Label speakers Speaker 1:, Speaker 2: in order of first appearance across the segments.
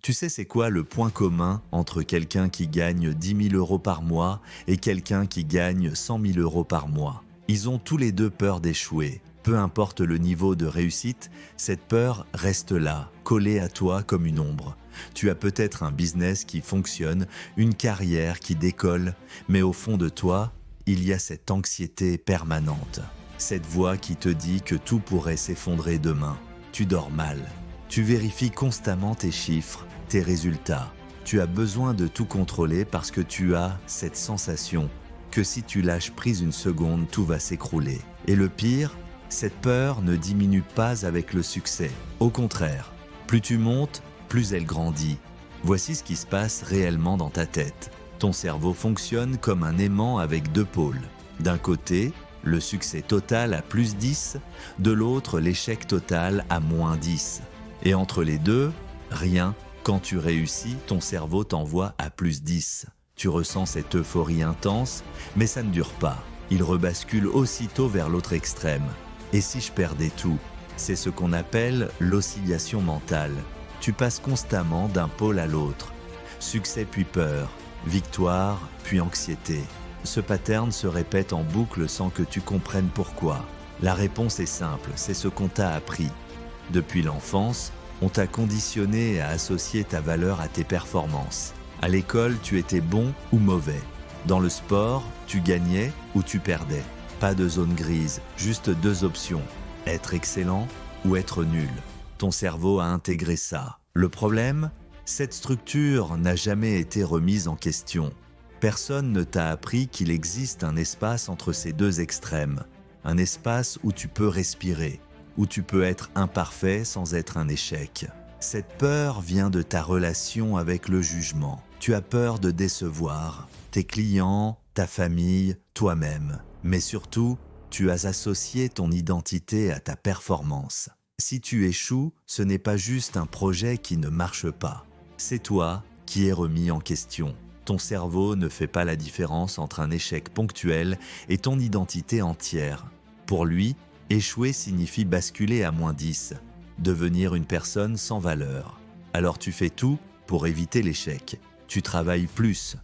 Speaker 1: Tu sais c'est quoi le point commun entre quelqu'un qui gagne 10 000 € par mois et quelqu'un qui gagne 100 000 € par mois? Ils ont tous les deux peur d'échouer. Peu importe le niveau de réussite, cette peur reste là, collée à toi comme une ombre. Tu as peut-être un business qui fonctionne, une carrière qui décolle, mais au fond de toi, il y a cette anxiété permanente. Cette voix qui te dit que tout pourrait s'effondrer demain. Tu dors mal. Tu vérifies constamment tes chiffres, tes résultats. Tu as besoin de tout contrôler parce que tu as cette sensation que si tu lâches prise une seconde, tout va s'écrouler. Et le pire, cette peur ne diminue pas avec le succès. Au contraire, plus tu montes, plus elle grandit. Voici ce qui se passe réellement dans ta tête. Ton cerveau fonctionne comme un aimant avec deux pôles. D'un côté, le succès total à +10, de l'autre, l'échec total à -10. Et entre les deux, rien. Quand tu réussis, ton cerveau t'envoie à +10. Tu ressens cette euphorie intense, mais ça ne dure pas. Il rebascule aussitôt vers l'autre extrême. Et si je perdais tout? C'est ce qu'on appelle l'oscillation mentale. Tu passes constamment d'un pôle à l'autre. Succès puis peur, victoire puis anxiété. Ce pattern se répète en boucle sans que tu comprennes pourquoi. La réponse est simple, c'est ce qu'on t'a appris. Depuis l'enfance, on t'a conditionné à associer ta valeur à tes performances. À l'école, tu étais bon ou mauvais. Dans le sport, tu gagnais ou tu perdais. Pas de zone grise, juste deux options. Être excellent ou être nul. Ton cerveau a intégré ça. Le problème, cette structure n'a jamais été remise en question. Personne ne t'a appris qu'il existe un espace entre ces deux extrêmes. Un espace où tu peux respirer, où tu peux être imparfait sans être un échec. Cette peur vient de ta relation avec le jugement. Tu as peur de décevoir tes clients, ta famille, toi-même. Mais surtout, tu as associé ton identité à ta performance. Si tu échoues, ce n'est pas juste un projet qui ne marche pas. C'est toi qui es remis en question. Ton cerveau ne fait pas la différence entre un échec ponctuel et ton identité entière. Pour lui, échouer signifie basculer à -10, devenir une personne sans valeur. Alors tu fais tout pour éviter l'échec. Tu travailles plus,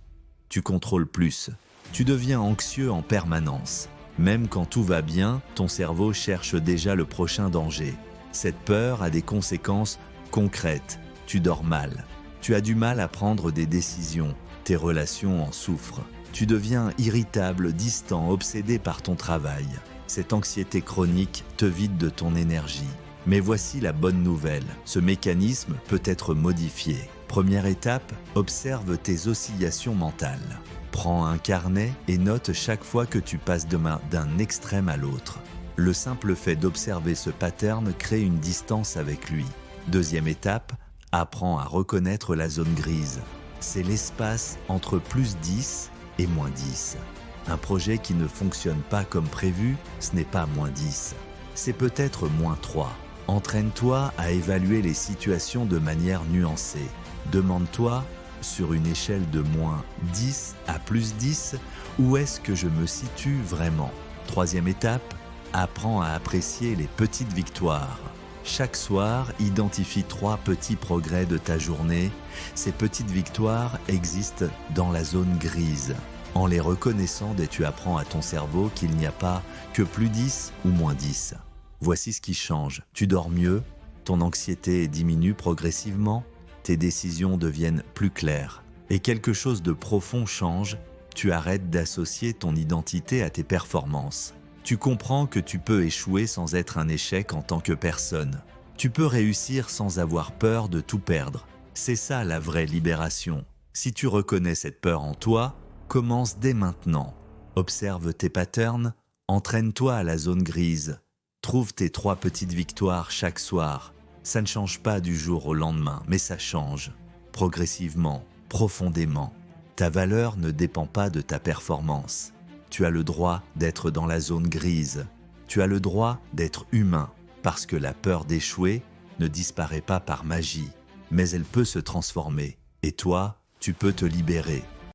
Speaker 1: tu contrôles plus, tu deviens anxieux en permanence. Même quand tout va bien, ton cerveau cherche déjà le prochain danger. Cette peur a des conséquences concrètes. Tu dors mal, tu as du mal à prendre des décisions, tes relations en souffrent. Tu deviens irritable, distant, obsédé par ton travail. Cette anxiété chronique te vide de ton énergie. Mais voici la bonne nouvelle, ce mécanisme peut être modifié. Première étape, observe tes oscillations mentales. Prends un carnet et note chaque fois que tu passes d'un extrême à l'autre. Le simple fait d'observer ce pattern crée une distance avec lui. Deuxième étape, apprends à reconnaître la zone grise. C'est l'espace entre +10 et -10. Un projet qui ne fonctionne pas comme prévu, ce n'est pas -10. C'est peut-être -3. Entraîne-toi à évaluer les situations de manière nuancée. Demande-toi, sur une échelle de -10 à +10, où est-ce que je me situe vraiment? Troisième étape, apprends à apprécier les petites victoires. Chaque soir, identifie 3 petits progrès de ta journée. Ces petites victoires existent dans la zone grise. En les reconnaissant, tu apprends à ton cerveau qu'il n'y a pas que +10 ou -10. Voici ce qui change. Tu dors mieux, ton anxiété diminue progressivement, tes décisions deviennent plus claires. Et quelque chose de profond change, tu arrêtes d'associer ton identité à tes performances. Tu comprends que tu peux échouer sans être un échec en tant que personne. Tu peux réussir sans avoir peur de tout perdre. C'est ça la vraie libération. Si tu reconnais cette peur en toi, commence dès maintenant. Observe tes patterns, entraîne-toi à la zone grise. Trouve tes 3 petites victoires chaque soir. Ça ne change pas du jour au lendemain, mais ça change. Progressivement, profondément. Ta valeur ne dépend pas de ta performance. Tu as le droit d'être dans la zone grise. Tu as le droit d'être humain, parce que la peur d'échouer ne disparaît pas par magie, mais elle peut se transformer. Et toi, tu peux te libérer.